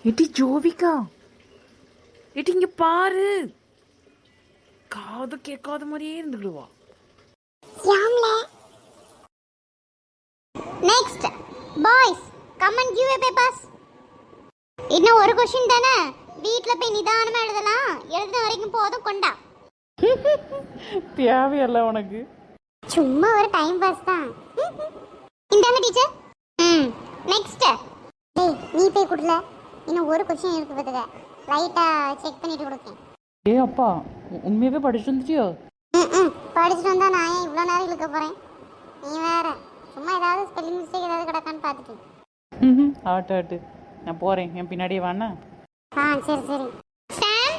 எட்டி ஜோவிகா, எட்டி இங்க பாரு. காது கேட்காத மாதிரியே இருந்துடுவா. Next boys come and give a papers. இன்னும் ஒரு क्वेश्चन தானே, வீட்ல போய் நிதானமா எழுதலாம். எழுதுன வரைக்கும் போதும், கொண்டா. தேவையல்ல உனக்கு, சும்மா ஒரு டைம் பாஸ் தான். இந்தாங்க டீச்சர். நெக்ஸ்ட் டேய் நீ போய் குடுல. இன்னும் ஒரு क्वेश्चन இருக்கு பாத்துக்க, ரைட்டா செக் பண்ணிட்டு கொடுக்கேன். ஏ அப்பா, உண்மையாவே படிச்சுட்டு வந்துட்டியோ? படிச்சுட்டு வந்தா நான் ஏன் இவ்வளோ நேரம் இழுக்க போறேன்? நீ வேற சும்மா ஏதாவது ஸ்பெல்லிங் மிஸ்டேக் ஏதாவது கிடக்கான்னு பார்த்துட்டு. ஆட்டு ஆட்டு, நான் போறேன். என் பின்னாடியே வாண்ணா. சரி சரி. சாம்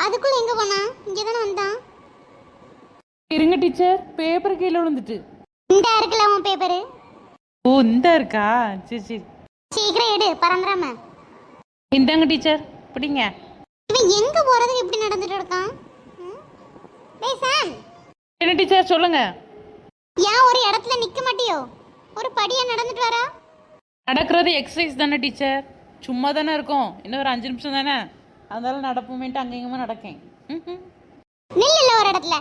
அதுக்குள்ள எங்க போனா? இங்க தானே வந்தான். இருங்க டீச்சர், பேப்பர் கீழே விழுந்துட்டு. இந்த இருக்குல்ல உன் பேப்பரு. ஓ இந்த இருக்கா, சரி சரி. சீக்கிரம் எடு, பறந்துடாம. இந்தாங்க டீச்சர், பிடிங்க. இவன் எங்க போறதுக்கு இப்படி நடந்துட்டு இருக்கான்? டேய் சாம். என்ன டீச்சர் சொல்லுங்க. ஏன் ஒரு இடத்துல நிக்க மாட்டியோ? ஒரு படியா நடந்துட்டு வரா. நடக்கிறது எக்ஸசைஸ் தானே டீச்சர், சும்மா தானே இருக்கும். இன்னும் ஒரு 5 நிமிஷம் தானே, அதனால நடப்போமேட்டு அங்கேயுமா நடக்கேன். நில்ல ஒரு இடத்துல.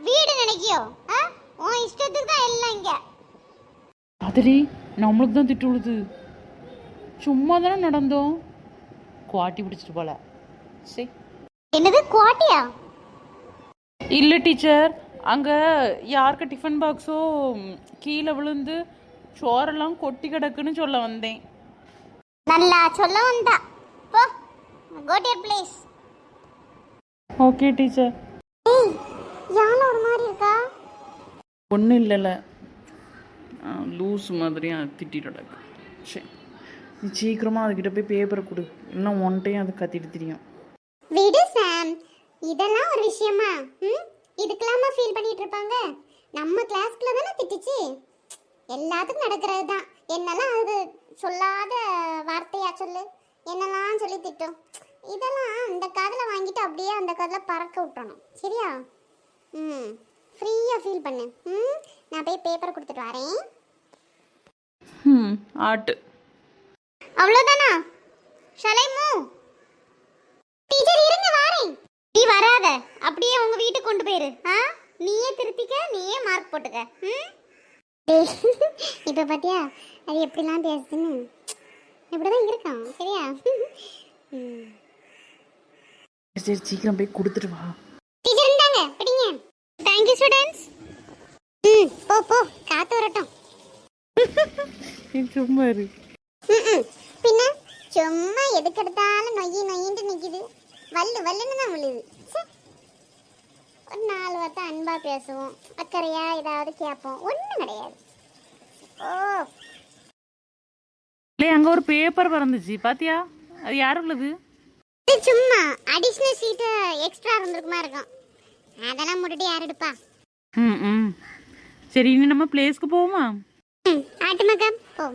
வீடு நினைக்கியோ? உன் இஷ்டத்துக்கு தான் எல்லாம் இங்க. அதரி நம்மளுக்கு தான் திட்டு விழுது. சும்மா தானே நடந்தோம், குவாட்டி பிடிச்சிட்டு போல. சரி. என்னது குவாட்டியா? இல்லை டீச்சர், அங்கே யாருக்கு டிஃபன் பாக்ஸோ கீழே விழுந்து சோறெல்லாம் கொட்டி கிடக்குன்னு சொல்ல வந்தேன். நல்லா சொல்ல வந்தா. போ, go to your place. Okay teacher. ஏய் யானை ஒரு மாதிரி இருக்கா? ஒன்றும் இல்லைல்ல, லூஸ் மாதிரியா திட்டிட்டு கிடக்கு. சரி, நீ சீக்கிரமாக அதுக்கிட்ட போய் பேப்பரை கொடு, இன்னும் ஒன் டைம் அது கத்திட்டு தெரியும். விடு சாம், இதெல்லாம் ஒரு விஷயமா? இதுக்கெல்லாமா ஃபீல் பண்ணிட்டு இருப்பாங்க? நம்ம கிளாஸ்க்குள்ள தானே திட்டுச்சு. எல்லாத்துக்கும் நடக்கிறது தான். என்னெல்லாம் அது சொல்லாத வார்த்தையா சொல்லு, என்னெல்லாம் சொல்லி திட்டும். இதெல்லாம் இந்த காதில் வாங்கிட்டு அப்படியே அந்த காதில் பறக்க விட்டணும், சரியா? ஃப்ரீயாக ஃபீல் பண்ணு. நான் போய் பேப்பர் கொடுத்துட்டு வரேன். ஆட்டு. அவ்வளோதானா? ஷலை மூவ்? டீச்சர் இருங்க வரேன். நீ வராத, அப்படியே உங்க வீட்டுக்கு கொண்டு போயிரு. நீயே திருத்திக்க, நீயே மார்க் போட்டுக்க. இப்போ பாத்தியா அது எப்படிலாம் பேசுதுன்னு? இப்படிதான் இருக்கான், சரியா? சரி சீக்கிரம் போய் கொடுத்துட்டு வா. டீச்சர் இந்தாங்க படிங்க. Thank you students. போ போ, காத்து வரட்டும். சும்மா இரு. பின்ன சும்மா எதுக்கு எடுத்தாலும் நொய்யின்ட்டு நிக்குது. வல்லுன்னு தான் விழுது. ஒரு 4 வார்த்தை அன்பா பேசுவோம், அக்கறையா ஏதாவது கேட்போம், ஒன்றும் கிடையாது. ஓ இல்லை, அங்கே ஒரு பேப்பர் பறந்துச்சு பாத்தியா? அது யாரும் உள்ளது? இது சும்மா அடிஷ்னல் ஷீட்டு எக்ஸ்ட்ரா இருந்திருக்குமா இருக்கும். அதெல்லாம் முன்னாடி யார் எடுப்பா? சரி, இனி நம்ம பிளேஸ்க்கு போவோமா? ஆட்டு மக்கம் போ.